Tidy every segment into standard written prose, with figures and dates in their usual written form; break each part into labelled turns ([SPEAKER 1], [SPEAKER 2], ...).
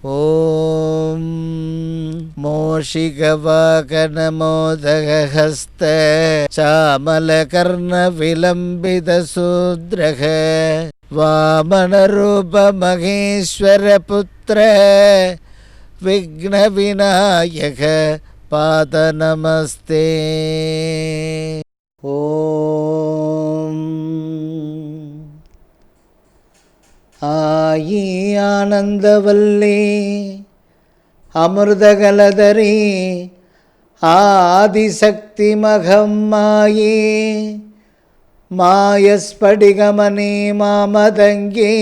[SPEAKER 1] ஓம் மோஷிகவாகனமோதகஹஸ்த சாமலகர்ண விலம்பிதசூத்ரக வாமனரூப மகேஸ்வர புத்திர விக்னவிநாயக பாத நமஸ்தே. ஓம் ஆயி ஆனந்தவல்லி அமிர்தகலதரி ஆதிசக்தி மகம்மாயி மாயஸ்படிகமணி மாமதங்கி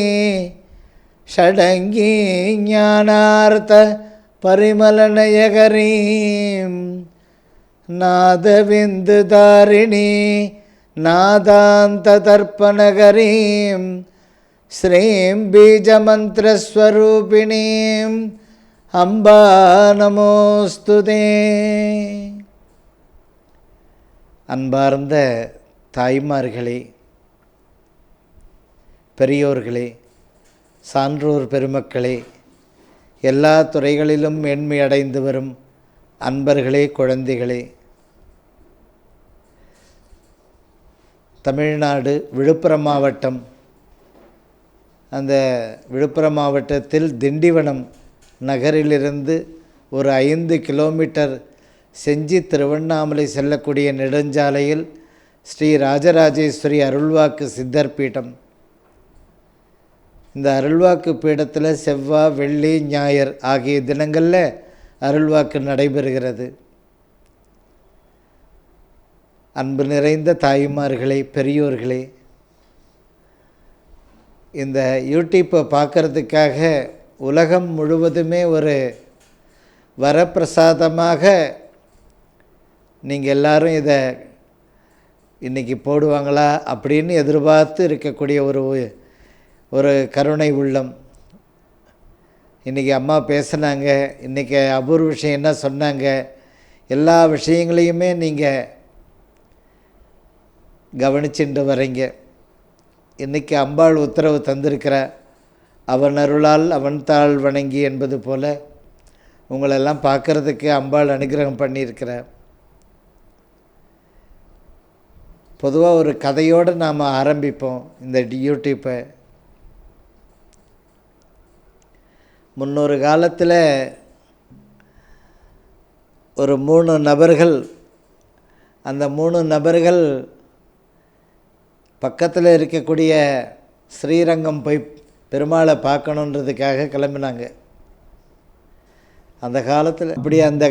[SPEAKER 1] ஷடங்கி ஞானார்த்த பரிமளநயகரீம் நாதவிந்து தாரிணி நாதாந்த தர்ப்பணகரீம் ஸ்ரீம் பீஜமந்திரஸ்வரூபிணீம் அம்பா நமோஸ்துதே. அன்பார்ந்த தாய்மார்களே, பெரியோர்களே, சான்றோர் பெருமக்களே, எல்லா துறைகளிலும் மேன்மை அடைந்து வரும் அன்பர்களே, குழந்தைகளே, தமிழ்நாடு விழுப்புரம் மாவட்டம், அந்த விழுப்புரம் மாவட்டத்தில் திண்டிவனம் நகரிலிருந்து ஒரு 5 கிலோமீட்டர் செஞ்சி திருவண்ணாமலை செல்லக்கூடிய நெடுஞ்சாலையில் ஸ்ரீ ராஜராஜேஸ்வரி அருள்வாக்கு சித்தர் பீடம். இந்த அருள்வாக்கு பீடத்தில் செவ்வாய், வெள்ளி, ஞாயிறு ஆகிய தினங்களில் அருள்வாக்கு நடைபெறுகிறது. அன்பு நிறைந்த தாய்மார்களே, பெரியோர்களே, இந்த யூடியூப்பை பார்க்குறதுக்காக உலகம் முழுவதுமே ஒரு வரப்பிரசாதமாக நீங்கள் எல்லோரும் இதை இன்றைக்கி போடுவாங்களா அப்படின்னு எதிர்பார்த்து இருக்கக்கூடிய ஒரு கருணை உள்ளம். இன்றைக்கி அம்மா பேசுனாங்க, இன்றைக்கி அபூர்வ விஷயம் என்ன சொன்னாங்க, எல்லா விஷயங்களையுமே நீங்கள் கவனிச்சுட்டு வரீங்க. இன்றைக்கி அம்பாள் உத்தரவு தந்திருக்கிற அவன் அருளால் அவன் தாள் வணங்கி என்பது போல் உங்களெல்லாம் பார்க்குறதுக்கு அம்பாள் அனுகிரகம் பண்ணியிருக்கிறார். பொதுவாக ஒரு கதையோடு நாம் ஆரம்பிப்போம் இந்த யூடியூப்பை. முன்னொரு காலத்தில் ஒரு 3 நபர்கள், அந்த 3 நபர்கள் பக்கத்தில் இருக்கக்கூடிய ஸ்ரீரங்கம் போய் பெருமாளை பார்க்கணுன்றதுக்காக கிளம்பினாங்க. அந்த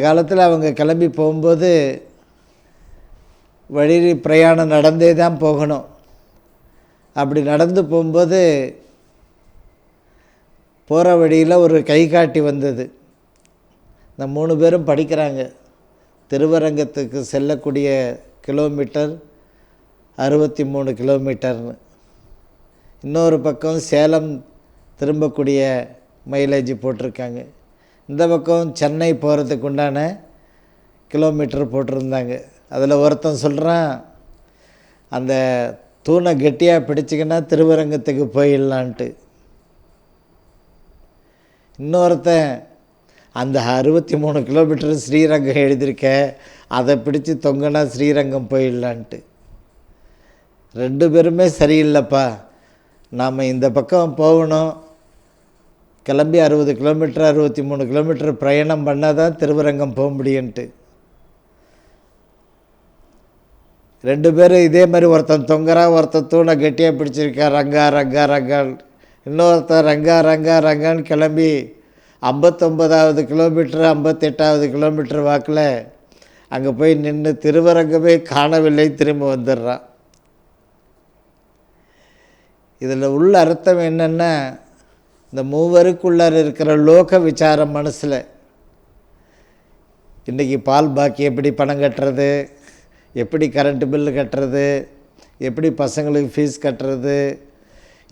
[SPEAKER 1] காலத்தில் அவங்க கிளம்பி போகும்போது வழி பிரயாணம் நடந்தே தான் போகணும். அப்படி நடந்து போகும்போது போகிற வழியில் ஒரு கை காட்டி வந்தது. இந்த 3 பேரும் படிக்கிறாங்க. திருவரங்கத்துக்கு செல்லக்கூடிய கிலோமீட்டர் 63 கிலோமீட்டர்னு, இன்னொரு பக்கம் சேலம் திரும்பக்கூடிய மைலேஜ் போட்டிருக்காங்க. இந்த பக்கம் சென்னை போகிறதுக்கு உண்டான கிலோமீட்டர் போட்டிருந்தாங்க. அதில் ஒருத்தன் சொல்கிறான், அந்த தூணை கெட்டியாக பிடிச்சிக்கின்னா திருவரங்கத்துக்கு போயிடலான்ட்டு. இன்னொருத்தன், அந்த 63 கிலோமீட்டர் ஸ்ரீரங்கம் எழுதியிருக்க, அதை பிடிச்சி தொங்கினா ஸ்ரீரங்கம் போயிடலான்ட்டு. 2 பேருமே சரியில்லைப்பா, நாம் இந்த பக்கம் போகணும், கிளம்பி 60 கிலோமீட்டர் 63 கிலோமீட்டர் பிரயாணம் பண்ணால் தான் திருவரங்கம் போக முடியுன்ட்டு. 2 பேரும் இதே மாதிரி, ஒருத்தன் தொங்குறான், ஒருத்தன் தூணை கெட்டியாக பிடிச்சிருக்கா, ரங்கா ரங்கா ரங்கான். இன்னொருத்தன் ரங்கா ரங்கா ரங்கான்னு கிளம்பி 59வது கிலோமீட்டர் 58வது கிலோமீட்டர் வாக்கில் அங்கே போய் நின்று திருவரங்கமே காணவில்லை, திரும்ப வந்துடுறான். இதில் உள்ள அர்த்தம் என்னென்னா, இந்த மூவருக்குள்ளார இருக்கிற லோக விசாரம் மனசில், இன்றைக்கி பால் பாக்கி எப்படி பணம் கட்டுறது, எப்படி கரண்ட்டு பில்லு கட்டுறது, எப்படி பசங்களுக்கு ஃபீஸ் கட்டுறது,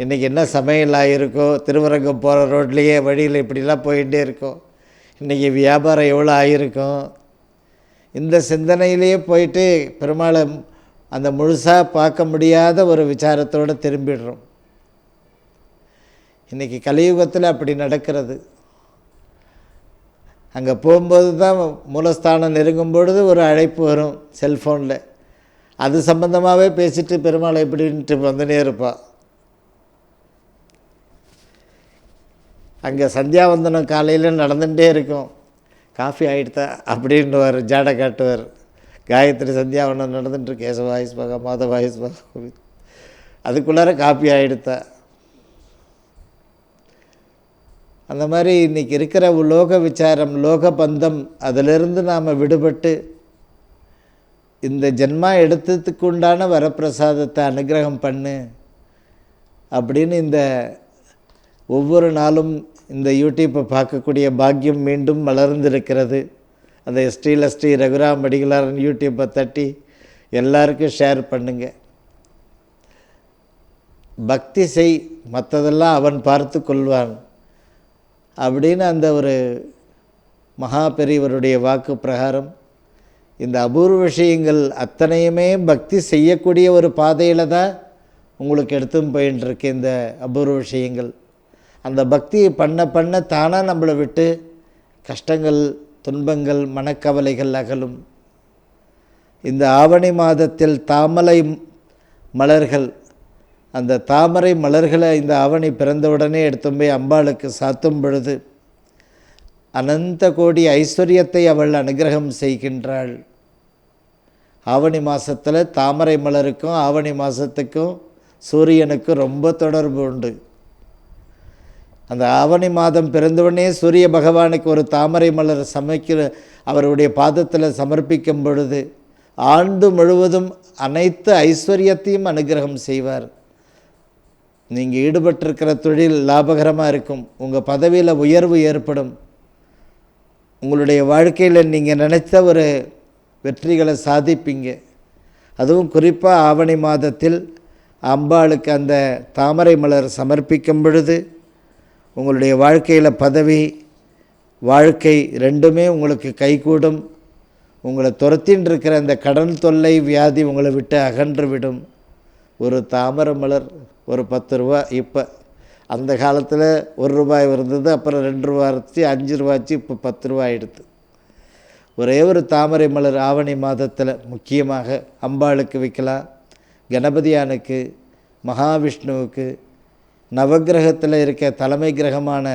[SPEAKER 1] இன்றைக்கி என்ன சமையல் ஆகிருக்கோ, திருவரங்கம் போகிற ரோட்லேயே வழியில் இப்படிலாம் போயிட்டே இருக்கோம், இன்றைக்கி வியாபாரம் எவ்வளோ ஆகியிருக்கும், இந்த சிந்தனையிலேயே போயிட்டு பெருமாளை அந்த முழுசாக பார்க்க முடியாத ஒரு விசாரத்தோடு திரும்பிடுறோம். இன்றைக்கி கலியுகத்தில் அப்படி நடக்கிறது. அங்கே போகும்போது தான் மூலஸ்தானம் நெருங்கும் பொழுது ஒரு அழைப்பு வரும் செல்ஃபோனில். அது சம்பந்தமாகவே பேசிட்டு பெருமாள் எப்படின்ட்டு வந்துனே இருப்பாள். அங்கே சந்தியாவந்தனம் காலையில் நடந்துகிட்டே இருக்கும். காஃபி ஆகிடுதா அப்படின்னுவார், ஜாடை காட்டுவார். காயத்ரி சந்தியாவந்தனம் நடந்துட்டு கேசவாயுஸ் பகா மாதவாயுஸ் பகா, அதுக்குள்ளார காஃபி ஆகிடுதா. அந்த மாதிரி இன்றைக்கி இருக்கிற லோக விசாரம், லோக பந்தம், அதிலிருந்து நாம் விடுபட்டு இந்த ஜென்மா எடுத்ததுக்கு உண்டான வரப்பிரசாதத்தை அனுகிரகம் பண்ணு அப்படின்னு இந்த ஒவ்வொரு நாளும் இந்த யூடியூப்பை பார்க்கக்கூடிய பாக்கியம் மீண்டும் மலர்ந்திருக்கிறது. அந்த ஸ்ரீ ரகுராம் அடிகளாரன் யூடியூப்பை தட்டி எல்லாருக்கும் ஷேர் பண்ணுங்க. பக்தி செய், மற்றதெல்லாம் அவன் பார்த்து கொள்வான் அப்படின்னு அந்த ஒரு மகா பெரியவருடைய வாக்கு பிரகாரம் இந்த அபூர்வ விஷயங்கள் அத்தனையுமே பக்தி செய்யக்கூடிய ஒரு பாதையில் தான் உங்களுக்கு எடுத்தும் போயின்ட்டுருக்கு. இந்த அபூர்வ விஷயங்கள் அந்த பக்தியை பண்ண பண்ண தானாக நம்மளை விட்டு கஷ்டங்கள், துன்பங்கள், மனக்கவலைகள் அகலும். இந்த ஆவணி மாதத்தில் தாமரை மலர்கள், அந்த தாமரை மலர்களை இந்த ஆவணி பிறந்தவுடனே எடுத்தும் போய் அம்பாளுக்கு சாத்தும் பொழுது அனந்த கோடி ஐஸ்வர்யத்தை அவள் அனுகிரகம் செய்கின்றாள். ஆவணி மாதத்தில் தாமரை மலருக்கும் ஆவணி மாதத்துக்கும் சூரியனுக்கும் ரொம்ப தொடர்பு உண்டு. அந்த ஆவணி மாதம் பிறந்தவுடனே சூரிய பகவானுக்கு ஒரு தாமரை மலர் அவருடைய பாதத்தில் சமர்ப்பிக்கும் பொழுது ஆண்டு முழுவதும் அனைத்து ஐஸ்வர்யத்தையும் அனுகிரகம் செய்வார். நீங்கள் ஈடுபட்டிருக்கிற தொழில் லாபகரமாக இருக்கும், உங்கள் பதவியில் உயர்வு ஏற்படும், உங்களுடைய வாழ்க்கையில் நீங்கள் நினைத்த ஒரு வெற்றிகளை சாதிப்பீங்க. அதுவும் குறிப்பாக ஆவணி மாதத்தில் அம்பாளுக்கு அந்த தாமரை மலர் சமர்ப்பிக்கும் பொழுது உங்களுடைய வாழ்க்கையில் பதவி, வாழ்க்கை ரெண்டுமே உங்களுக்கு கைகூடும். உங்களை துரத்தின்னு இருக்கிற அந்த கடன் தொல்லை, வியாதி உங்களை விட்டு அகன்று விடும். ஒரு தாமரை மலர் ஒரு 10 ரூபா. இப்போ அந்த காலத்தில் 1 ரூபாய் இருந்தது, அப்புறம் 2 ரூபா இருந்துச்சு, 5 ரூபாச்சு, இப்போ 10 ரூபா ஆகிடுது. ஒரே ஒரு தாமரை மலர் ஆவணி மாதத்தில் முக்கியமாக அம்பாளுக்கு வைக்கலாம். கணபதியானுக்கு, மகாவிஷ்ணுவுக்கு, நவகிரகத்தில் இருக்க தலைமை கிரகமான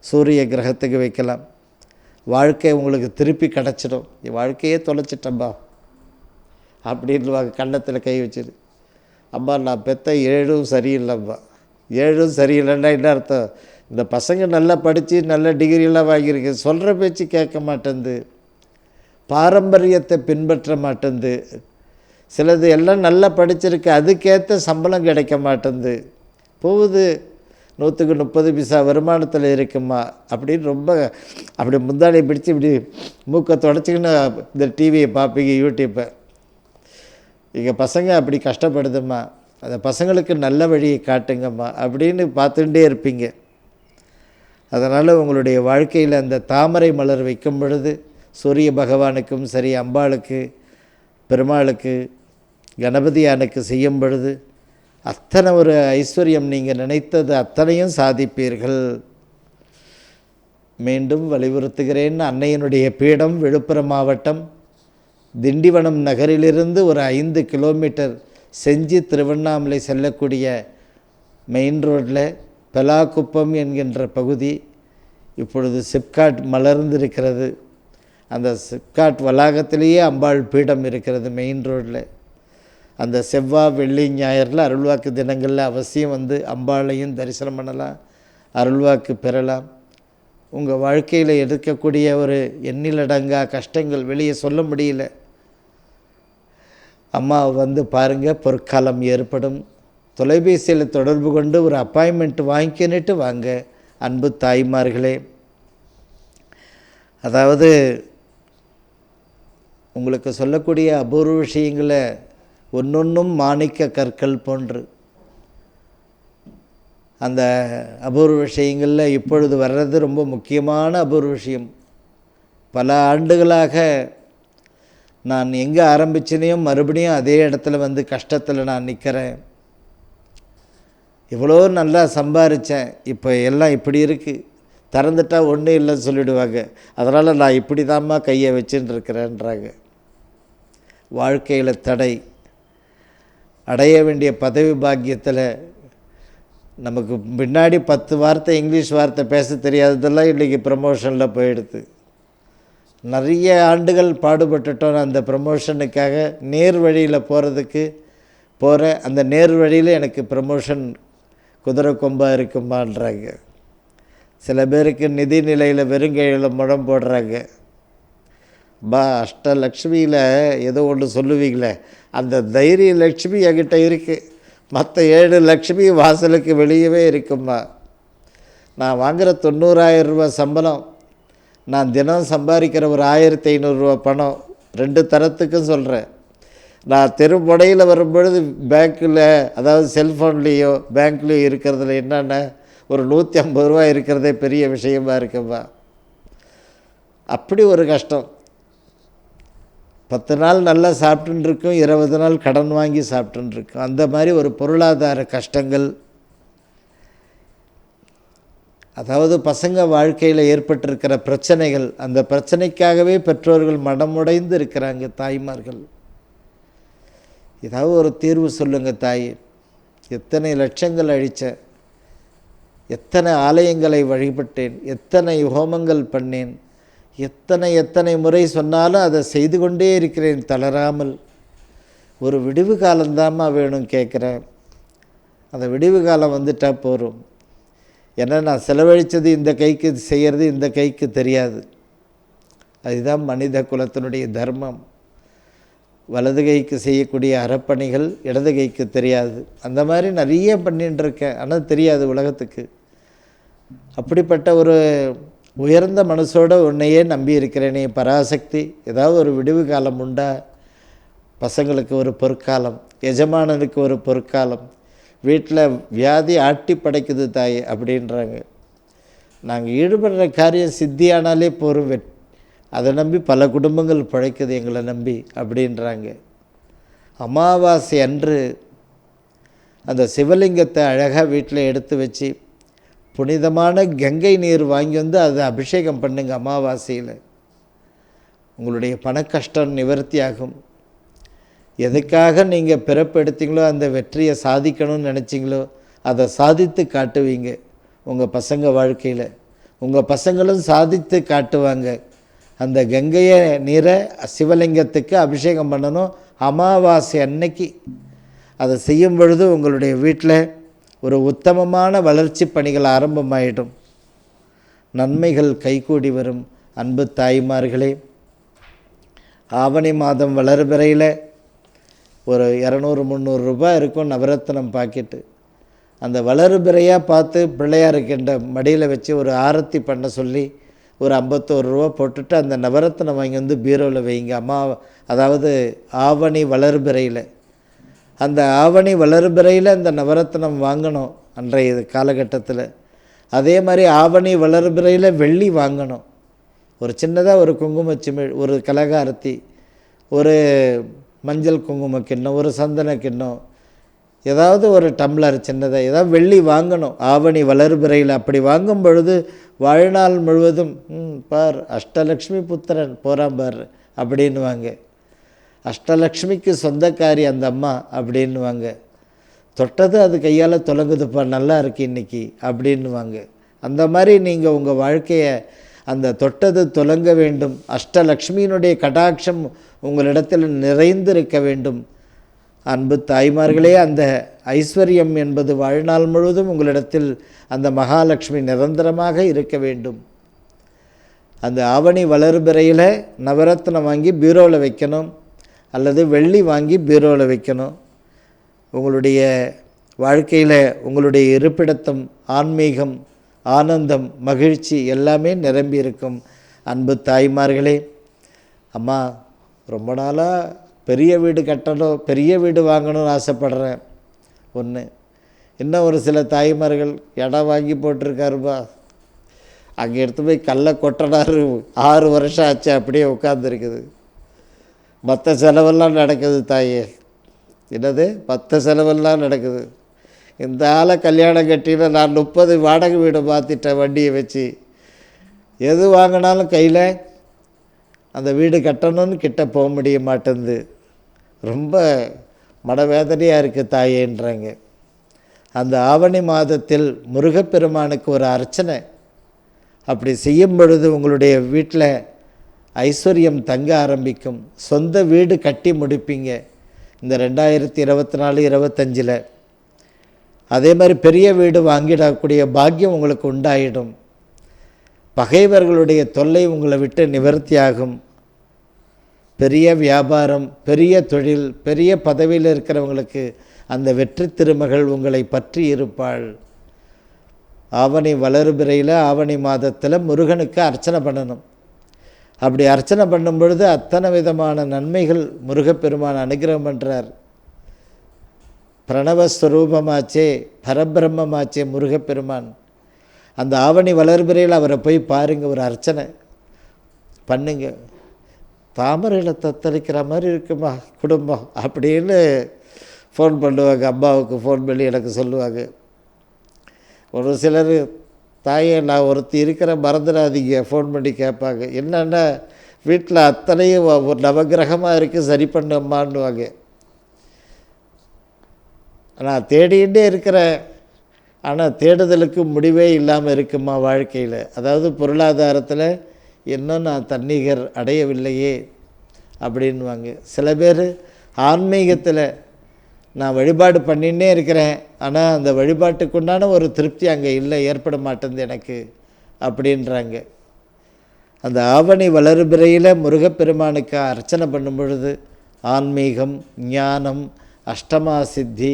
[SPEAKER 1] சூரிய கிரகத்துக்கு வைக்கலாம். வாழ்க்கை உங்களுக்கு திருப்பி கிடச்சிடும். வாழ்க்கையே தொலைச்சிட்டம்பா அப்படின்னு கன்னத்தில் கை வச்சிரு. அம்மா நான் பெற்ற 7ம் சரியில்லைம்மா. 7ம் சரியில்லைன்னா என்ன அர்த்தம்? இந்த பசங்க நல்லா படித்து நல்ல டிகிரியெல்லாம் வாங்கியிருக்கு, சொல்கிற பேச்சு கேட்க மாட்டேங்குது, பாரம்பரியத்தை பின்பற்ற மாட்டேங்குது, சிலது எல்லாம் நல்லா படிச்சிருக்கு, அதுக்கேற்ற சம்பளம் கிடைக்க மாட்டேங்குது, போகுது 100க்கு 30 பைசா வருமானத்தில் இருக்குமா அப்படின்னு ரொம்ப அப்படி முந்தாடியை பிடிச்சி இப்படி மூக்கை தொடச்சிக்கின்னு இந்த டிவியை பார்ப்பீங்க, யூடியூப்பை. எங்கள் பசங்க அப்படி கஷ்டப்படுதும்மா, அந்த பசங்களுக்கு நல்ல வழியை காட்டுங்கம்மா அப்படின்னு பார்த்துட்டே இருப்பீங்க. அதனால் உங்களுடைய வாழ்க்கையில் அந்த தாமரை மலர் வைக்கும் பொழுது சூரிய பகவானுக்கும் சரி, அம்பாளுக்கு, பெருமாளுக்கு, கணபதியானுக்கு செய்யும் பொழுது அத்தனை ஒரு ஐஸ்வர்யம், நீங்கள் நினைத்தது அத்தனையும் சாதிப்பீர்கள். மீண்டும் வலியுறுத்துகிறேன். அன்னையினுடைய பீடம் விழுப்புரம் மாவட்டம் திண்டிவனம் நகரிலிருந்து ஒரு 5 கிலோமீட்டர் செஞ்சி திருவண்ணாமலை செல்லக்கூடிய மெயின் ரோட்டில் பெலாக்குப்பம் என்கின்ற பகுதி. இப்பொழுது சிப்காட் மலர்ந்திருக்கிறது. அந்த சிப்காட் வளாகத்திலேயே அம்பாள் பீடம் இருக்கிறது மெயின் ரோட்டில். அந்த செவ்வாய், வெள்ளி, ஞாயிறில் அருள்வாக்கு தினங்களில் அவசியம் வந்து அம்பாளையும் தரிசனம் பண்ணலாம், அருள்வாக்கு பெறலாம். உங்கள் வாழ்க்கையில் எடுக்கக்கூடிய ஒரு எண்ணிலடங்கா கஷ்டங்கள் வெளியே சொல்ல முடியல, அம்மா வந்து பாருங்கள், பொற்காலம் ஏற்படும். தொலைபேசியில் தொடர்பு கொண்டு ஒரு அப்பாயின்மெண்ட் வாங்கிக்கிட்டு வாங்க அன்பு தாய்மார்களே. அதாவது உங்களுக்கு சொல்லக்கூடிய அபூர்வ விஷயங்களை ஒன்றொன்றும் மாணிக்க கற்கள் போன்று அந்த அபூர்வ விஷயங்களில் இப்பொழுது வர்றது ரொம்ப முக்கியமான அபூர்வ விஷயம். பல ஆண்டுகளாக நான் எங்கே ஆரம்பிச்சினையும் மறுபடியும் அதே இடத்துல வந்து கஷ்டத்தில் நான் நிற்கிறேன். இவ்வளோ நல்லா சம்பாரித்தேன், இப்போ எல்லாம் இப்படி இருக்குது. திறந்துட்டா ஒன்றும் இல்லைன்னு சொல்லிவிடுவாங்க. அதனால் நான் இப்படி தாம்மா கையை வச்சுன்னு இருக்கிறேன்றாங்க. வாழ்க்கையில் தடை, அடைய வேண்டிய பதவி பாக்கியத்தில் நமக்கு பின்னாடி 10 வார்த்தை இங்கிலீஷ் வார்த்தை பேச தெரியாததெல்லாம் இன்றைக்கி ப்ரமோஷனில் போயிடுது. நிறைய ஆண்டுகள் பாடுபட்டுட்டோம் அந்த ப்ரமோஷனுக்காக. நேர் வழியில் போகிற அந்த நேர் வழியில் எனக்கு ப்ரமோஷன் குதிரை கொம்பாக இருக்குமான்றாங்க. சில பேருக்கு நிதி நிலையில் வெறுங்கையில் முழம் போடுறாங்க. அஷ்டலக்ஷ்மியில் ஏதோ ஒன்று சொல்லுவீங்களே, அந்த தைரிய லக்ஷ்மி என்கிட்ட இருக்குது. மற்ற 7 லக்ஷ்மி வாசலுக்கு வெளியவே இருக்குமா. நான் வாங்குகிற 90,000 ரூபா சம்பளம், நான் தினம் சம்பாதிக்கிற ஒரு 1500 ரூபா பணம், 2 தரத்துக்கும் சொல்கிறேன். நான் தெருமுனையில் வரும்பொழுது பேங்க்கில், அதாவது செல்ஃபோன்லேயோ பேங்க்லேயோ இருக்கிறதுல என்னென்ன ஒரு 150 ரூபா இருக்கிறதே பெரிய விஷயமா இருக்குப்பா. அப்படி ஒரு கஷ்டம். 10 நாள் நல்லா சாப்பிட்டுன்னு இருக்கும், 20 நாள் கடன் வாங்கி சாப்பிட்டுன்னு இருக்கும். அந்த மாதிரி ஒரு பொருளாதார கஷ்டங்கள். அதாவது பசங்க வாழ்க்கையில் ஏற்பட்டிருக்கிற பிரச்சனைகள், அந்த பிரச்சனைக்காகவே பெற்றோர்கள் மனமுடைந்து இருக்கிறாங்க. தாய்மார்கள், ஏதாவது ஒரு தீர்வு சொல்லுங்கள் தாய். எத்தனை லட்சங்கள் அழித்தேன், எத்தனை ஆலயங்களை வழிபட்டேன், எத்தனை ஹோமங்கள் பண்ணேன், எத்தனை முறை சொன்னாலும் அதை செய்து கொண்டே இருக்கிறேன் தளராமல். ஒரு விடிவு காலந்தாம்மா வேணும் கேட்குறேன். அந்த விடிவு காலம் வந்துட்டால் போகும். ஏன்னா நான் செலவழித்தது இந்த கைக்கு, செய்கிறது இந்த கைக்கு தெரியாது. அதுதான் மனித குலத்தினுடைய தர்மம். வலது கைக்கு செய்யக்கூடிய அறப்பணிகள் இடது கைக்கு தெரியாது. அந்த மாதிரி நிறைய பண்ணின்னு இருக்கேன், ஆனால் தெரியாது உலகத்துக்கு. அப்படிப்பட்ட ஒரு உயர்ந்த மனசோடு உன்னையே நம்பி இருக்கிறேனே பராசக்தி, ஏதாவது ஒரு விடிவு காலம் உண்டா? பசங்களுக்கு ஒரு பொற்காலம், எஜமானனுக்கு ஒரு பொற்காலம், வீட்டில் வியாதி ஆட்டி படைக்குது தாய் அப்படின்றாங்க. நாங்கள் ஈடுபடுற காரியம் சித்தியானாலே போரும், அதை நம்பி பல குடும்பங்கள் பிழைக்குது எங்களை நம்பி அப்படின்றாங்க. அமாவாசை அன்று அந்த சிவலிங்கத்தை அழகாக வீட்டில் எடுத்து வச்சு புனிதமான கங்கை நீர் வாங்கி வந்து அதை அபிஷேகம் பண்ணுங்க. அமாவாசையில் உங்களுடைய பணக்கஷ்டம் நிவர்த்தி ஆகும். எதுக்காக நீங்கள் பிறப்பெடுத்தீங்களோ அந்த வெற்றியை சாதிக்கணும்னு நினச்சிங்களோ அதை சாதித்து காட்டுவீங்க. உங்கள் பசங்க வாழ்க்கையில் உங்கள் பசங்களும் சாதித்து காட்டுவாங்க. அந்த கங்கையை நீரை சிவலிங்கத்துக்கு அபிஷேகம் பண்ணணும். அமாவாசை அன்னைக்கு அதை செய்யும் பொழுது உங்களுடைய வீட்டில் ஒரு உத்தமமான வளர்ச்சி பணிகள் ஆரம்பமாயிடும். நன்மைகள் கைகூடி வரும். அன்பு தாய்மார்களே, ஆவணி மாதம் வளர்பிறையில் ஒரு 200-300 ரூபாய் இருக்கும் நவரத்னம் பாக்கெட்டு. அந்த வளர்பிறையாக பார்த்து பிள்ளையாருக்கின்ற மடியில் வச்சு ஒரு ஆரத்தி பண்ண சொல்லி ஒரு 51 ரூபா போட்டுட்டு அந்த நவரத்னம் வாங்கி வந்து பீரோவில் வைங்க. அதாவது ஆவணி வளர்பிறையில், அந்த ஆவணி வளர்பிறையில் அந்த நவரத்னம் வாங்கணும் அன்றைய காலகட்டத்தில். அதே மாதிரி ஆவணி வளர்பிறையில் வெள்ளி வாங்கணும். ஒரு சின்னதாக ஒரு குங்குமச்சிமிழ், ஒரு கலகாரத்தி, ஒரு மஞ்சள் குங்கும கிண்ணம், ஒரு சந்தன கிண்ணம், ஏதாவது ஒரு டம்ளர் சின்னதாக ஏதாவது வெள்ளி வாங்கணும் ஆவணி வளர்பிறையில். அப்படி வாங்கும் பொழுது வாழ்நாள் முழுவதும் பார் அஷ்டலக்ஷ்மி புத்திரன் போகிறான் பார் அப்படின்வாங்க. அஷ்டலக்ஷ்மிக்கு சொந்தக்காரி அந்த அம்மா அப்படின்வாங்க. தொட்டது அது கையால் தொலங்குதுப்பா, நல்லா இருக்கு இன்றைக்கி அப்படின்வாங்க. அந்த மாதிரி நீங்கள் உங்கள் வாழ்க்கையை அந்த தொட்டது தொலங்க வேண்டும். அஷ்டலக்ஷ்மியினுடைய கடாட்சம் உங்களிடத்தில் நிறைந்திருக்க வேண்டும். அன்பு தாய்மார்களே, அந்த ஐஸ்வர்யம் என்பது வாழ்நாள் முழுவதும் உங்களிடத்தில் அந்த மகாலட்சுமி நிரந்தரமாக இருக்க வேண்டும். அந்த ஆவணி வளர்பிறையில் நவரத்னம் வாங்கி பீரோவில் வைக்கணும், அல்லது வெள்ளி வாங்கி பீரோவில் வைக்கணும். உங்களுடைய வாழ்க்கையில் உங்களுடைய இருப்பிடத்தம், ஆன்மீகம், ஆனந்தம், மகிழ்ச்சி எல்லாமே நிரம்பி இருக்கும். அன்பு தாய்மார்களே, அம்மா ரொம்ப நாளாக பெரிய வீடு கட்டணும், பெரிய வீடு வாங்கணும்னு ஆசைப்படுறேன். ஒன்று. இன்னும் ஒரு சில தாய்மார்கள் இடம் வாங்கி போட்டிருக்காருப்பா, அங்கே எடுத்து போய் கல்லை கொட்டினாரு, 6 வருஷம் ஆச்சு, அப்படியே உட்காந்துருக்குது. மற்ற செலவெல்லாம் நடக்குது தாயே. என்னது? மற்ற செலவெல்லாம் நடக்குது. இந்த ஆளை கல்யாணம் கட்டினா நான் 30 வாடகை வீடு மாற்றிட்டேன் வண்டியை வச்சு. எது வாங்கினாலும் கையில் அந்த வீடு கட்டணும்னு கிட்ட போக முடிய மாட்டேங்குது. ரொம்ப மனவேதனையாக இருக்குது தாயேன்றாங்க. அந்த ஆவணி மாதத்தில் முருகப்பெருமானுக்கு ஒரு அர்ச்சனை அப்படி செய்யும் பொழுது உங்களுடைய வீட்டில் ஐஸ்வர்யம் தங்க ஆரம்பிக்கும். சொந்த வீடு கட்டி முடிப்பீங்க இந்த 2024-25. அதே மாதிரி பெரிய வீடு வாங்கிடக்கூடிய பாக்கியம் உங்களுக்கு உண்டாயிடும். பகைவர்களுடைய தொல்லை உங்களை விட்டு நிவர்த்தியாகும். பெரிய வியாபாரம், பெரிய தொழில், பெரிய பதவியில் இருக்கிறவங்களுக்கு அந்த வெற்றி திருமகள் உங்களை பற்றி இருப்பாள். ஆவணி வளர்பிறையில் ஆவணி மாதத்தில் முருகனுக்கு அர்ச்சனை பண்ணணும். அப்படி அர்ச்சனை பண்ணும் பொழுது அத்தனை விதமான நன்மைகள் முருகப்பெருமான் அனுகிரகம் பண்ணுறார். பிரணவஸ்வரூபமாச்சே, பரபிரம்மமாச்சே முருகப்பெருமான். அந்த ஆவணி வளர்பிறையில் அவரை போய் பாருங்கள், ஒரு அர்ச்சனை பண்ணுங்க. தாமரையில் தத்தளிக்கிற மாதிரி இருக்குமா குடும்பம் அப்படின்னு ஃபோன் பண்ணுவாங்க. அம்மாவுக்கு ஃபோன் பண்ணி எனக்கு சொல்லுவாங்க. ஒரு சிலர் தாயே நான் ஒருத்தி இருக்கிற மறந்துடாதீங்க ஃபோன் பண்ணி கேட்பாங்க. என்னென்னா வீட்டில் அத்தனையும் ஒரு நவகிரகமாக இருக்குது, சரி பண்ணம்மான்னுவாங்க. நான் தேடிகிட்டே இருக்கிறேன், ஆனால் தேடுதலுக்கு முடிவே இல்லாமல் இருக்குமா வாழ்க்கையில். அதாவது பொருளாதாரத்தில் இன்னும் நான் தன்னிகர் அடையவில்லையே அப்படின்வாங்க. சில பேர் ஆன்மீகத்தில் நான் வழிபாடு பண்ணின்னே இருக்கிறேன், ஆனால் அந்த வழிபாட்டுக்குண்டான ஒரு திருப்தி அங்கே இல்லை, ஏற்பட மாட்டேங்குது எனக்கு அப்படின்றாங்க. அந்த ஆவணி வளர்பிறையில் முருகப்பெருமானுக்கு அர்ச்சனை பண்ணும் பொழுது ஆன்மீகம், ஞானம், அஷ்டமா சித்தி,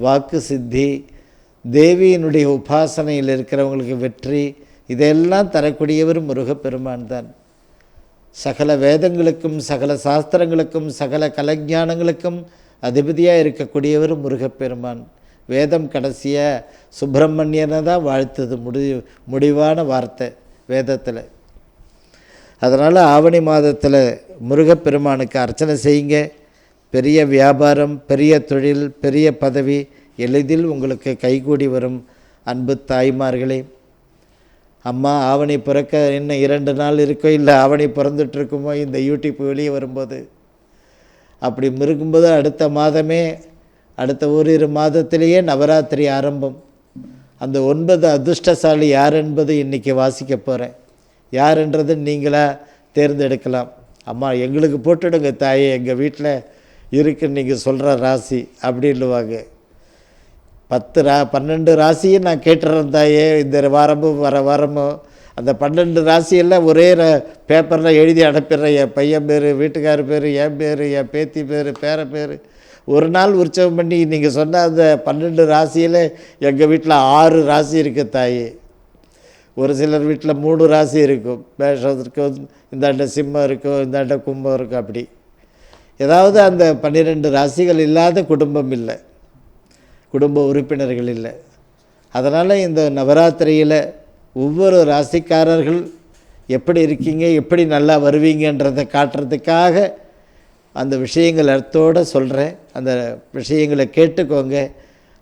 [SPEAKER 1] வாக்கு சித்தி, தேவியினுடைய உபாசனையில் இருக்கிறவங்களுக்கு வெற்றி, இதெல்லாம் தரக்கூடியவர் முருகப்பெருமான் தான். சகல வேதங்களுக்கும் சகல சாஸ்திரங்களுக்கும் சகல கலைஞானங்களுக்கும் அதிபதியாக இருக்கக்கூடியவர் முருகப்பெருமான். வேதம் கடைசியாக சுப்பிரமணியனை தான் வாழ்த்துது, முடிவான வார்த்தை வேதத்தில். அதனால் ஆவணி மாதத்தில் முருகப்பெருமானுக்கு அர்ச்சனை செய்யுங்க. பெரிய வியாபாரம், பெரிய தொழில், பெரிய பதவி எளிதில் உங்களுக்கு கைகூடி வரும். அன்பு தாய்மார்களே, அம்மா ஆவணி பிறக்க இன்னும் 2 நாள் இருக்கோ, இல்லை ஆவணி பிறந்துட்டுருக்குமோ இந்த யூடியூப் வெளியே வரும்போது. அப்படி இருக்கும்போது அடுத்த மாதமே, அடுத்த ஓரிரு மாதத்திலேயே நவராத்திரி ஆரம்பம். அந்த 9 அதிர்ஷ்டசாலி யார் என்பது இன்றைக்கி வாசிக்க போகிறேன். யாருன்றது நீங்களாக தேர்ந்தெடுக்கலாம். அம்மா எங்களுக்கு போட்டுடுங்க தாயே, எங்கள் வீட்டில் இருக்குன்னு நீங்கள் சொல்கிற ராசி அப்படின்னுவாங்க. 12 ராசியும் நான் கேட்டுறேன் தாயே, இந்த வாரமும் வர வாரமும் அந்த 12 ராசியெல்லாம் ஒரே பேப்பரில் எழுதி அனுப்பிடுறேன். என் பையன் பேர், வீட்டுக்கார் பேர், என் பேர், என் பேத்தி பேர், பேர பேர். ஒரு நாள் உற்சவம் பண்ணி நீங்கள் சொன்ன அந்த 12 ராசியில் எங்கள் வீட்டில் 6 ராசி இருக்குது தாயே. ஒரு சிலர் வீட்டில் 3 ராசி இருக்கும். மேஷம் இருக்கும், இந்தாண்ட சிம்மம் இருக்கும், இந்தாண்ட கும்பம் இருக்கும். அப்படி ஏதாவது அந்த 12 ராசிகள் இல்லாத குடும்பம் இல்லை, குடும்ப உறுப்பினர்கள் இல்லை. அதனால் இந்த நவராத்திரியில் ஒவ்வொரு ராசிக்காரர்கள் எப்படி இருக்கீங்க, எப்படி நல்லா வருவீங்கன்றதை காட்டுறதுக்காக அந்த விஷயங்கள் அர்த்தோடு சொல்கிறேன். அந்த விஷயங்களை கேட்டுக்கோங்க.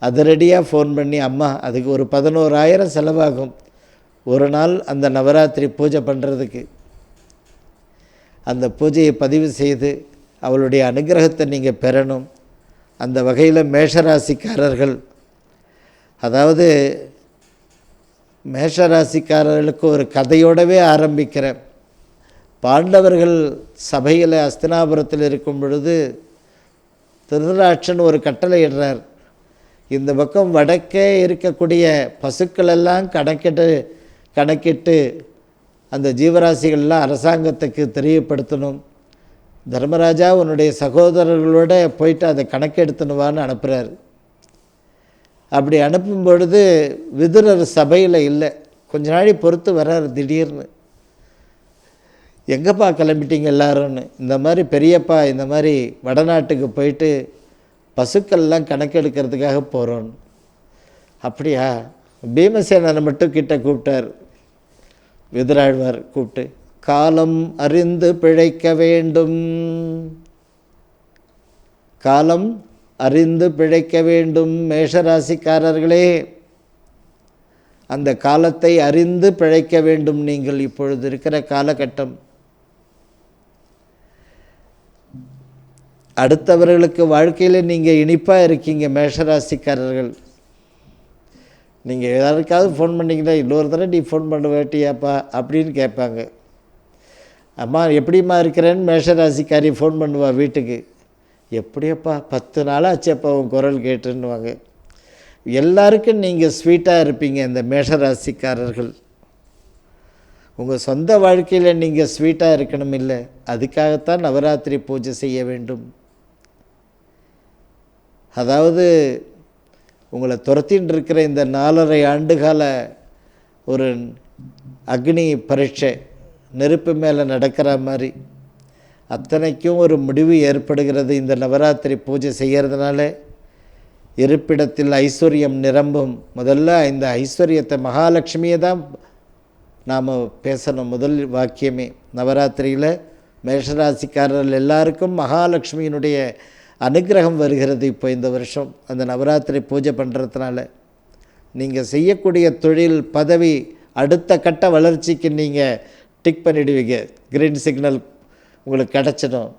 [SPEAKER 1] அதிரடியாக ஃபோன் பண்ணி அம்மா அதுக்கு ஒரு 11,000 செலவாகும் ஒரு நாள் அந்த நவராத்திரி பூஜை பண்ணுறதுக்கு. அந்த பூஜையை பதிவு செய்து அவளுடைய அனுகிரகத்தை நீங்கள் பெறணும். அந்த வகையில் மேஷராசிக்காரர்கள், அதாவது மேஷராசிக்காரர்களுக்கு ஒரு கதையோடவே ஆரம்பிக்கிறேன். பாண்டவர்கள் சபையில் அஸ்தினாபுரத்தில் இருக்கும் பொழுது திருதராட்சன் ஒரு கட்டளை இடுறார். இந்த பக்கம் வடக்கே இருக்கக்கூடிய பசுக்களெல்லாம் கணக்கிட்டு அந்த ஜீவராசிகள்லாம் அரசாங்கத்துக்கு தெரியப்படுத்தணும். தர்மராஜா உன்னுடைய சகோதரர்களோட போயிட்டு அதை கணக்கெடுத்துனுவான்னு அனுப்புகிறார். அப்படி அனுப்பும் பொழுது விதுரர் சபையில் இல்லை. கொஞ்ச நாளை பொறுத்து வர்றார். திடீர்னு எங்கேப்பா கிளம்பிட்டீங்க எல்லாரும்னு. இந்த மாதிரி பெரியப்பா இந்த மாதிரி வடநாட்டுக்கு போயிட்டு பசுக்கள்லாம் கணக்கெடுக்கிறதுக்காக போகிறோன்னு. அப்படியா? பீமசேனனை மட்டும் கிட்ட கூப்பிட்டார் விதுராழ்வார். கூப்பிட்டு காலம் அறிந்து பிழைக்க வேண்டும், காலம் அறிந்து பிழைக்க வேண்டும் மேஷராசிக்காரர்களே. அந்த காலத்தை அறிந்து பிழைக்க வேண்டும். நீங்கள் இப்பொழுது இருக்கிற காலகட்டம் அடுத்தவர்களுக்கு வாழ்க்கையில் நீங்கள் இனிப்பாக இருக்கீங்க. மேஷராசிக்காரர்கள், நீங்கள் யாருக்காவது ஃபோன் பண்ணிங்கன்னா இன்னொரு தடவை நீ ஃபோன் பண்ண வேட்டியாப்பா அப்படின்னு கேட்பாங்க. அம்மா எப்படிம்மா இருக்கிறேன்னு மேஷராசிக்காரி ஃபோன் பண்ணுவா வீட்டுக்கு. எப்படியப்பா 10 நாளாச்சப்பா உன் குரல் கேட்டுன்னுவாங்க. எல்லாருக்கும் நீங்கள் ஸ்வீட்டாக இருப்பீங்க. இந்த மேஷராசிக்காரர்கள் உங்கள் சொந்த வாழ்க்கையில் நீங்கள் ஸ்வீட்டாக இருக்கணும் இல்லை, அதுக்காகத்தான் நவராத்திரி பூஜை செய்ய வேண்டும். அதாவது உங்களை துரத்தின்னு இருக்கிற இந்த 4.5 ஆண்டுகால ஒரு அக்னி பரீட்சை நெருப்பு மேலே நடக்கிற மாதிரி அத்தனைக்கும் ஒரு முடிவு ஏற்படுகிறது இந்த நவராத்திரி பூஜை செய்கிறதுனால. இருப்பிடத்தில் ஐஸ்வர்யம் நிரம்பும். முதல்ல இந்த ஐஸ்வர்யத்தை மகாலட்சுமியை தான் நாம் பேசணும். முதல் வாக்கியமே நவராத்திரியில் மேஷராசிக்காரர்கள் எல்லாருக்கும் மகாலட்சுமியினுடைய அனுகிரகம் வருகிறது. இப்போ இந்த வருஷம் அந்த நவராத்திரி பூஜை பண்ணுறதுனால நீங்கள் செய்யக்கூடிய தொழில் பதவி அடுத்த கட்ட வளர்ச்சிக்கு நீங்கள் டிக் பண்ணிவிடுவீங்க. கிரீன் சிக்னல் உங்களுக்கு கிடச்சிடும்.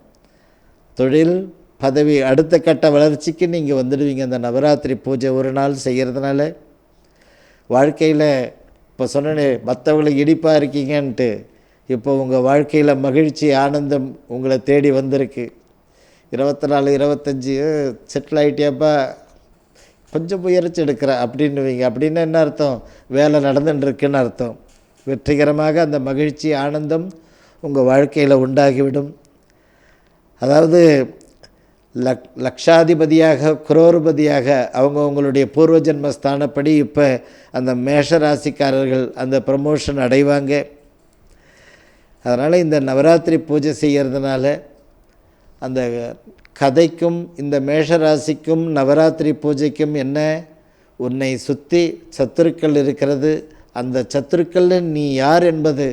[SPEAKER 1] தொழில் பதவி அடுத்த கட்ட வளர்ச்சிக்கு நீங்கள் வந்துடுவீங்க அந்த நவராத்திரி பூஜை ஒரு நாள் செய்கிறதுனால. வாழ்க்கையில் இப்போ சொன்னேனே மற்றவங்களுக்கு இடிப்பாக இருக்கீங்கன்ட்டு, இப்போ உங்கள் வாழ்க்கையில் மகிழ்ச்சி ஆனந்தம் உங்களை தேடி வந்திருக்கு. 24 25 செட்டில் ஆகிட்டியாப்பா, கொஞ்சம் முயற்சி எடுக்கிறேன் அப்படின்னுவீங்க. அப்படின்னு என்ன அர்த்தம்? வேலை நடந்துட்டுருக்குன்னு அர்த்தம். வெற்றிகரமாக அந்த மகிழ்ச்சி ஆனந்தம் உங்கள் வாழ்க்கையில் உண்டாகிவிடும். அதாவது லக்ஷாதிபதியாக குரோர்பதியாக அவங்களுடைய பூர்வ ஜென்ம ஸ்தானப்படி இப்போ அந்த மேஷராசிக்காரர்கள் அந்த ப்ரமோஷன் அடைவாங்க. அதனால் இந்த நவராத்திரி பூஜை செய்கிறதுனால அந்த கதைக்கும் இந்த மேஷராசிக்கும் நவராத்திரி பூஜைக்கும் என்ன, உன்னை சுற்றி சத்துருக்கள் இருக்கிறது. அந்த சத்துருக்கள் நீ யார் என்பது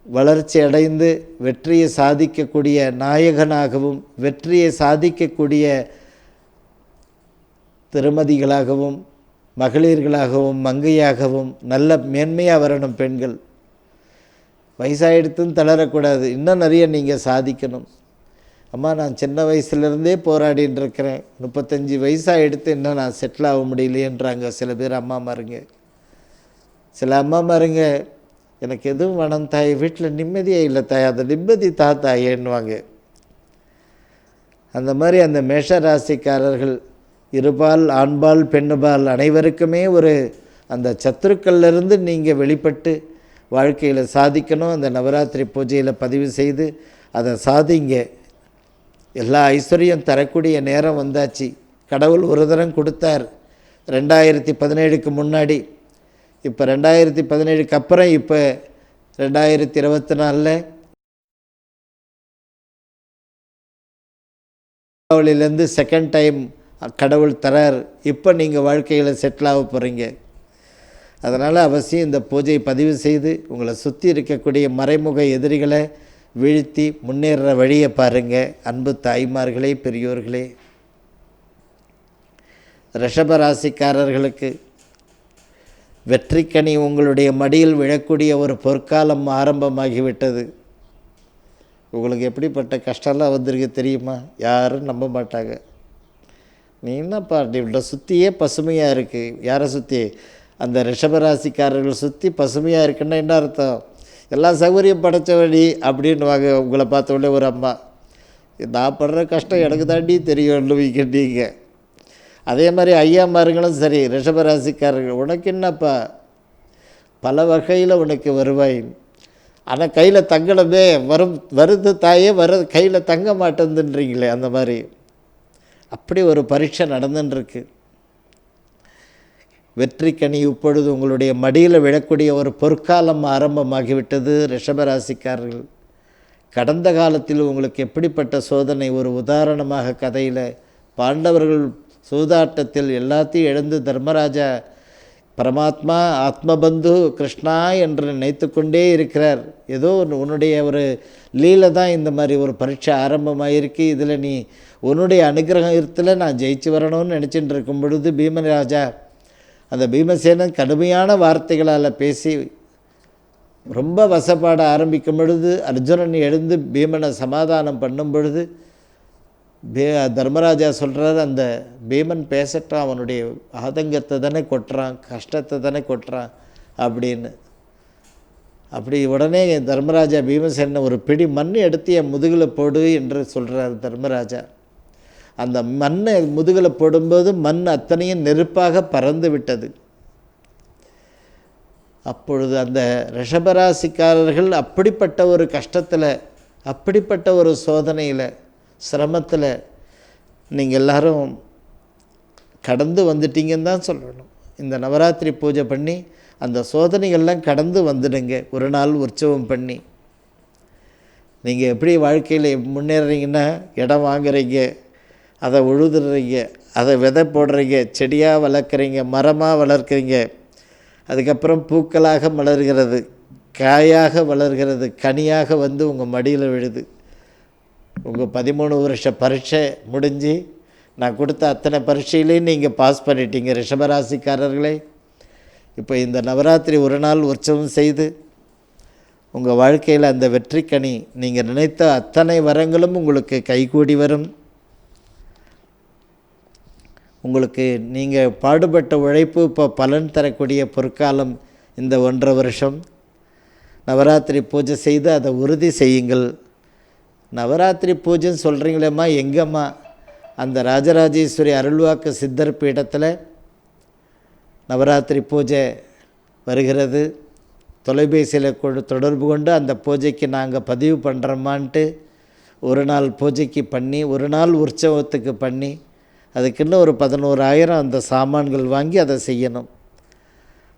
[SPEAKER 1] வளர்ச்சி அடைந்து வெற்றியை சாதிக்கக்கூடிய நாயகனாகவும் வெற்றியை சாதிக்கக்கூடிய திருமதிகளாகவும் மகளிர்களாகவும் மங்கையாகவும் நல்ல மேன்மையாக வரணும். பெண்கள் வயசாகிடுத்துன்னு தளரக்கூடாது. இன்னும் நிறைய நீங்கள் சாதிக்கணும். அம்மா நான் சின்ன வயசுலேருந்தே போராடின்னு இருக்கிறேன், 35 வயசாக எடுத்து இன்னும் நான் செட்டில் ஆக முடியலையேன்றாங்க சில பேர் அம்மாமாருங்க. சில அம்மாமாருங்க எனக்கு எதுவும் வேணும் தாய், வீட்டில் நிம்மதியே இல்லை தாய், அந்த நிம்மதி தாத்தாயேன்னுவாங்க. அந்த மாதிரி அந்த மேஷராசிக்காரர்கள் இருபால் ஆண்பால் பெண்ணுபால் அனைவருக்குமே ஒரு அந்த சத்துருக்கள்லேருந்து நீங்கள் வெளிப்பட்டு வாழ்க்கையில் சாதிக்கணும். அந்த நவராத்திரி பூஜையில் பதிவு செய்து அதை சாதிங்க. எல்லா ஐஸ்வர்யம் தரக்கூடிய நேரம் வந்தாச்சு. கடவுள் ஒரு தரம் கொடுத்தார் 2017க்கு முன்னாடி. இப்போ 2017க்கு அப்புறம் இப்போ 2024 கடவுளிலேருந்து செகண்ட் டைம் கடவுள் தரார். இப்போ நீங்கள் வாழ்க்கையில் செட்டில் ஆக போகிறீங்க. அதனால் அவசியம் இந்த பூஜையை பதிவு செய்து உங்களை சுற்றி இருக்கக்கூடிய மறைமுக எதிரிகளை வீழ்த்தி முன்னேற வழியை பாருங்கள். அன்பு தாய்மார்களே, பெரியோர்களே, ரிஷபராசிக்காரர்களுக்கு வெற்றிக்கனி உங்களுடைய மடியில் விழக்கூடிய ஒரு பொற்காலம் ஆரம்பமாகிவிட்டது. உங்களுக்கு எப்படிப்பட்ட கஷ்டம்லாம் வந்திருக்கு தெரியுமா? யாரும் நம்ப மாட்டாங்க. நீ என்னப்பா இவ்வளோ சுற்றியே பசுமையாக இருக்குது. யாரை சுற்றி? அந்த ரிஷபராசிக்காரர்கள் சுற்றி பசுமையாக இருக்குன்னா என்ன அர்த்தம்? எல்லாம் சௌகரியம் படைச்சவடி அப்படின்வாங்க. உங்களை பார்த்த உடனே ஒரு அம்மா, நான் படுற கஷ்டம் எனக்கு தாண்டி தெரியும்னுவீங்க நீங்கள். அதே மாதிரி ஐயாமாருங்களும் சரி, ரிஷபராசிக்காரர்கள், உனக்கு என்னப்பா பல வகையில் உனக்கு வருவாய், ஆனால் கையில் தங்கணுமே, வருது தாயே கையில் தங்க மாட்டேங்குதுன்றீங்களே, அந்த மாதிரி அப்படி ஒரு பரீட்சை நடந்துட்டுருக்கு. வெற்றிக்கனி இப்பொழுது உங்களுடைய மடியில் விழக்கூடிய ஒரு பொற்காலம் ஆரம்பமாகிவிட்டது. ரிஷபராசிக்காரர்கள், கடந்த காலத்தில் உங்களுக்கு எப்படிப்பட்ட சோதனை, ஒரு உதாரணமாக கதையில் பாண்டவர்கள் சூதாட்டத்தில் எல்லாத்தையும் இழந்து தர்மராஜா பரமாத்மா ஆத்மபந்து கிருஷ்ணா என்று நினைத்து கொண்டே இருக்கிறார். ஏதோ உன்னுடைய ஒரு லீலை தான் இந்த மாதிரி ஒரு பரீட்சை ஆரம்பமாகிருக்கு. இதில் நீ உன்னுடைய அனுகிரகத்தில் நான் ஜெயிச்சு வரணும்னு நினச்சிட்டு இருக்கும் பொழுது பீமராஜா அந்த பீமசேனன் கடுமையான வார்த்தைகளால் பேசி ரொம்ப வசப்பாட ஆரம்பிக்கும் பொழுது அர்ஜுனன் எழுந்து பீமனை சமாதானம் பண்ணும் பொழுது தர்மராஜா சொல்கிறார், அந்த பீமன் பேசட்டான், அவனுடைய ஆதங்கத்தை தானே கொட்டுறான், கஷ்டத்தை தானே கொட்டுறான் அப்படின்னு. அப்படி உடனே தர்மராஜா பீமசேனனை ஒரு பிடி மண் எடுத்து என் முதுகில் போடு என்று சொல்கிறார் தர்மராஜா. அந்த மண்ணை முதுகில் போடும்போது மண் அத்தனையும் நெருப்பாக பறந்து விட்டது. அப்பொழுது அந்த ரிஷபராசிக்காரர்கள் அப்படிப்பட்ட ஒரு கஷ்டத்தில், அப்படிப்பட்ட ஒரு சோதனையில், சிரமத்தில் நீங்கள் எல்லாரும் கடந்து வந்துட்டீங்கன்னு தான் சொல்லணும். இந்த நவராத்திரி பூஜை பண்ணி அந்த சோதனைகள்லாம் கடந்து வந்துடுங்க. ஒரு நாள் உற்சவம் பண்ணி நீங்கள் எப்படி வாழ்க்கையில் முன்னேறீங்கன்னா, இடம் வாங்குறீங்க, அதை உழுதுறீங்க, அதை விதை போடுறீங்க, செடியாக வளர்க்குறீங்க, மரமாக வளர்க்குறீங்க, அதுக்கப்புறம் பூக்களாக மலர்கிறது, காயாக வளர்கிறது, கனியாக வந்து உங்கள் மடியில் விழுது. உங்கள் 13 வருஷ பரீட்சை முடிஞ்சு நான் கொடுத்த அத்தனை பரீட்சையிலையும் நீங்கள் பாஸ் பண்ணிட்டீங்க ரிஷபராசிக்காரர்களே. இப்போ இந்த நவராத்திரி ஒரு நாள் உற்சவம் செய்து உங்கள் வாழ்க்கையில் அந்த வெற்றிக்கனி, நீங்கள் நினைத்த அத்தனை வரங்களும் உங்களுக்கு கைகூடி வரும். உங்களுக்கு நீங்கள் பாடுபட்ட உழைப்பு இப்போ பலன் தரக்கூடிய பொற்காலம் இந்த 1.5 வருஷம். நவராத்திரி பூஜை செய்து அதை உறுதி செய்யுங்கள். நவராத்திரி பூஜைன்னு சொல்கிறீங்களேம்மா, எங்கம்மா? அந்த ராஜராஜேஸ்வரி அருள்வாக்கு சித்தர் பீடத்தில் நவராத்திரி பூஜை வருகிறது. தொலைபேசியில் தொடர்பு கொண்டு அந்த பூஜைக்கு நாங்கள் பதிவு பண்ணுறோமான்ட்டு ஒரு நாள் பூஜைக்கு பண்ணி, ஒரு நாள் உற்சவத்துக்கு பண்ணி, அதுக்குன்னு ஒரு 11,000 அந்த சாமான்கள் வாங்கி அதை செய்யணும்.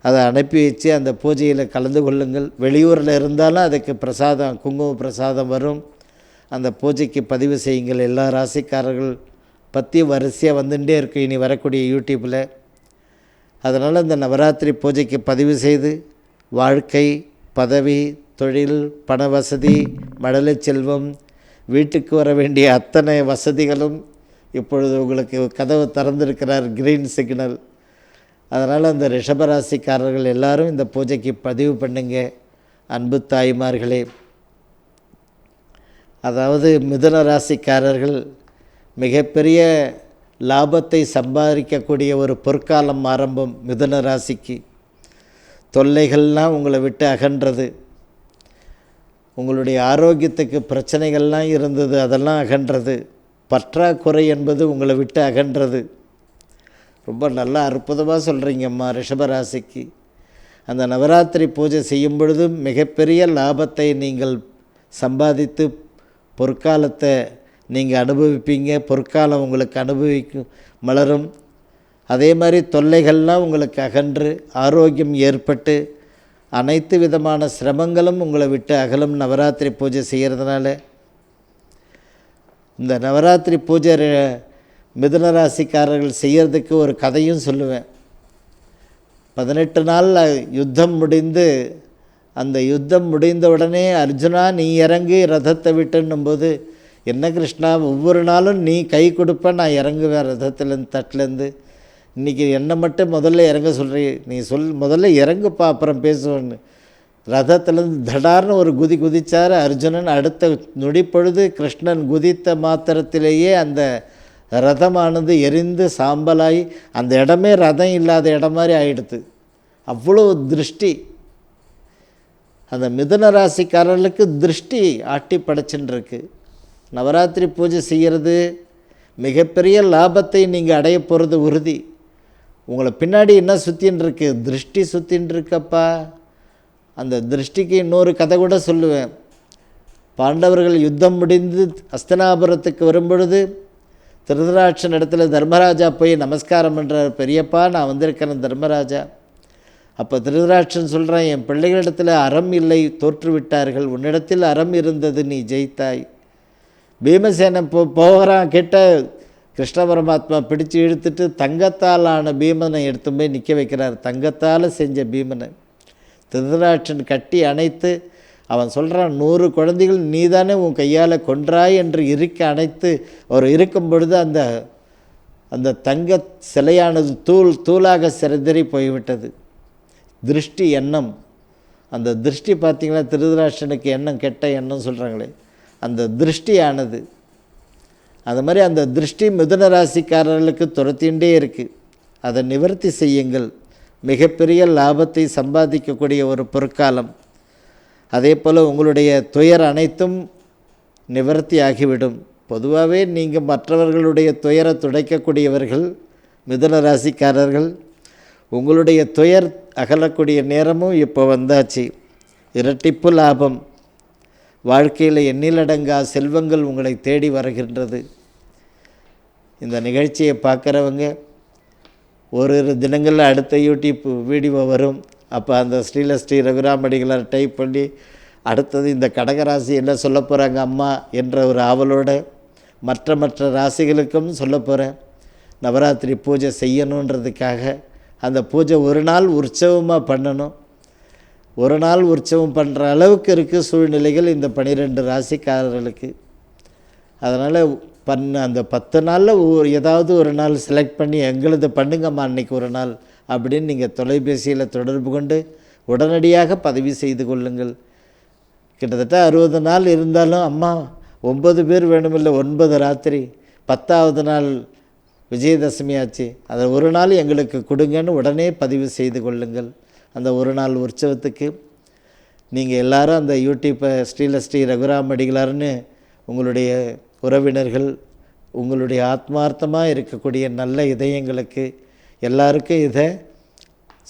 [SPEAKER 1] அதை அனுப்பி வச்சு அந்த பூஜையில் கலந்து கொள்ளுங்கள். வெளியூரில் இருந்தாலும் அதுக்கு பிரசாதம், குங்கும பிரசாதம் வரும். அந்த பூஜைக்கு பதிவு செய்யுங்கள். எல்லா ராசிக்காரர்கள் பற்றி வரிசையாக வந்துட்டே இருக்கும் இனி வரக்கூடிய யூடியூப்பில். அதனால் இந்த நவராத்திரி பூஜைக்கு பதிவு செய்து வாழ்க்கை, பதவி, தொழில், பண வசதி, மழலை செல்வம், வீட்டுக்கு வர வேண்டிய அத்தனை வசதிகளும் இப்பொழுது உங்களுக்கு கதவு திறந்திருக்கிறார், கிரீன் சிக்னல். அதனால் அந்த ரிஷபராசிக்காரர்கள் எல்லாரும் இந்த பூஜைக்கு பதிவு பண்ணுங்க. அன்பு தாய்மார்களே, அதாவது மிதுன ராசிக்காரர்கள் மிகப்பெரிய லாபத்தை சம்பாதிக்கக்கூடிய ஒரு பொற்காலம் ஆரம்பம். மிதுன ராசிக்கு தொல்லைகள்லாம் உங்களை விட்டு அகன்றது. உங்களுடைய ஆரோக்கியத்துக்கு பிரச்சனைகள்லாம் இருந்தது, அதெல்லாம் அகன்றது. பற்றாக்குறை என்பது உங்களை விட்டு அகன்றது. ரொம்ப நல்லா அற்புதமாக சொல்கிறீங்கம்மா ரிஷபராசிக்கு. அந்த நவராத்திரி பூஜை செய்யும் பொழுது மிகப்பெரிய லாபத்தை நீங்கள் சம்பாதித்து பொற்காலத்தை நீங்கள் அனுபவிப்பீங்க. பொற்காலம் உங்களுக்கு அனுபவிக்கும் மலரும். அதே மாதிரி தொல்லைகள்லாம் உங்களுக்கு அகன்று ஆரோக்கியம் ஏற்பட்டு அனைத்து விதமான சிரமங்களும் உங்களை விட்டு அகலும் நவராத்திரி பூஜை செய்கிறதுனால. இந்த நவராத்திரி பூஜை மிதுன ராசிக்காரர்கள் செய்கிறதுக்கு ஒரு கதையும் சொல்லுவேன். 18 நாள் யுத்தம் முடிந்து, அந்த யுத்தம் முடிந்த உடனே அர்ஜுனா நீ இறங்கி ரதத்தை விட்டுன்னும்போது, என்ன கிருஷ்ணா ஒவ்வொரு நாளும் நீ கை கொடுப்ப, நான் இறங்குவேன் ரதத்துலேருந்து, தட்டிலேருந்து. இன்றைக்கி என்னை மட்டும் முதல்ல இறங்க சொல்கிறீ, நீ முதல்ல இறங்குப்பா அப்புறம் பேசுவோன்னு. ரதத்துலேருந்து தடார்னு ஒரு குதிச்சார் அர்ஜுனன். அடுத்த நொடிப்பொழுது கிருஷ்ணன் குதித்த மாத்திரத்திலேயே அந்த ரதமானது எரிந்து சாம்பலாகி அந்த இடமே ரதம் இல்லாத இடம் மாதிரி ஆகிடுது. அவ்வளோ திருஷ்டி அந்த மிதுன ராசிக்காரர்களுக்கு திருஷ்டி ஆட்டி படைச்சுன்னு இருக்கு. நவராத்திரி பூஜை செய்கிறது மிகப்பெரிய லாபத்தை நீங்கள் அடைய போகிறது உறுதி. உங்களை பின்னாடி என்ன சுற்றின்னு இருக்கு? திருஷ்டி சுற்றின்னு இருக்கப்பா. அந்த திருஷ்டிக்கு இன்னொரு கதை கூட சொல்லுவேன். பாண்டவர்கள் யுத்தம் முடிந்து அஸ்தினாபுரத்துக்கு வரும்பொழுது திருதராட்சன் இடத்துல தர்மராஜா போய் நமஸ்காரம் பண்ணுறார். பெரியப்பா நான் வந்திருக்கிறேன் தர்மராஜா. அப்போ திருதராட்சன் சொல்கிறான், என் பிள்ளைகளிடத்தில் அறம் இல்லை, தோற்றுவிட்டார்கள், உன்னிடத்தில் அறம் இருந்தது, நீ ஜெயித்தாய். பீமசேனன் போகிறான் கிட்ட, கிருஷ்ண பரமாத்மா பிடிச்சு இழுத்துட்டு தங்கத்தால் ஆன பீமனை எடுத்து போய் நிற்க வைக்கிறார். தங்கத்தால் செஞ்ச பீமனை திருதராட்சன் கட்டி அணைத்து அவன் சொல்கிறான், 100 குழந்தைகள் நீதானே உன் கையால் கொன்றாய் என்று இருக்க அணைத்து அவர் இருக்கும் பொழுது அந்த தங்க சிலையானது தூளாக சிதறி போய்விட்டது. திருஷ்டி எண்ணம், அந்த திருஷ்டி பார்த்திங்கன்னா திருதராஷ்டிரனுக்கு எண்ணம் கெட்ட எண்ணம் சொல்கிறாங்களே, அந்த திருஷ்டியானது அது மாதிரி அந்த திருஷ்டி மிதுன ராசிக்காரர்களுக்கு துரத்தின்றே இருக்குது. அதை நிவர்த்தி செய்யுங்கள். மிகப்பெரிய லாபத்தை சம்பாதிக்கக்கூடிய ஒரு பொற்காலம். அதே போல் உங்களுடைய துயர் அனைத்தும் நிவர்த்தி ஆகிவிடும். பொதுவாகவே நீங்கள் மற்றவர்களுடைய துயரை துடைக்கக்கூடியவர்கள் மிதுன ராசிக்காரர்கள். உங்களுடைய துயர் அகலக்கூடிய நேரமும் இப்போ வந்தாச்சு. இரட்டிப்பு லாபம். வாழ்க்கையில் எண்ணிலடங்கா செல்வங்கள் உங்களை தேடி வருகின்றது. இந்த நிகழ்ச்சியை பார்க்குறவங்க ஒரு தினங்களில் அடுத்த யூடியூப் வீடியோ வரும். அப்போ அந்த ஸ்ரீ ரகுராம் அடிகளார் டைப் பண்ணி அடுத்தது இந்த கடகராசி என்ன சொல்ல போகிறாங்க அம்மா என்ற ஒரு ஆவலோடு மற்ற ராசிகளுக்கும் சொல்ல போகிறேன். நவராத்திரி பூஜை செய்யணுன்றதுக்காக அந்த பூஜை ஒரு நாள் உற்சவமாக பண்ணணும். ஒரு நாள் உற்சவம் பண்ணுற அளவுக்கு இருக்குது சூழ்நிலைகள் இந்த 12 ராசிக்காரர்களுக்கு. அதனால் அந்த 10 நாளில் ஏதாவது ஒரு நாள் செலக்ட் பண்ணி எங்களது பண்ணுங்கம்மா அன்றைக்கி ஒரு நாள் அப்படின்னு நீங்கள் தொலைபேசியில் தொடர்பு கொண்டு உடனடியாக பதிவு செய்து கொள்ளுங்கள். கிட்டத்தட்ட 60 நாள் இருந்தாலும் அம்மா 9 பேர் வேணுமில்லை, 9 ராத்திரி, 10ஆவது நாள் விஜயதசமி ஆச்சு, அதை ஒரு நாள் எங்களுக்கு கொடுங்கன்னு உடனே பதிவு செய்து கொள்ளுங்கள். அந்த ஒரு நாள் உற்சவத்துக்கு நீங்கள் எல்லாரும் அந்த யூடியூப்பை ஸ்ரீ ரகுராம் அடிகளார்னு உங்களுடைய உறவினர்கள், உங்களுடைய ஆத்மார்த்தமாக இருக்கக்கூடிய நல்ல இதயங்களுக்கு எல்லாருக்கும் இதை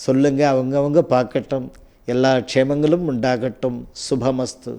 [SPEAKER 1] சொல்லுங்கள். அவங்கவங்க பார்க்கட்டும். எல்லா க்ஷேமங்களும் உண்டாகட்டும். சுபமஸ்து.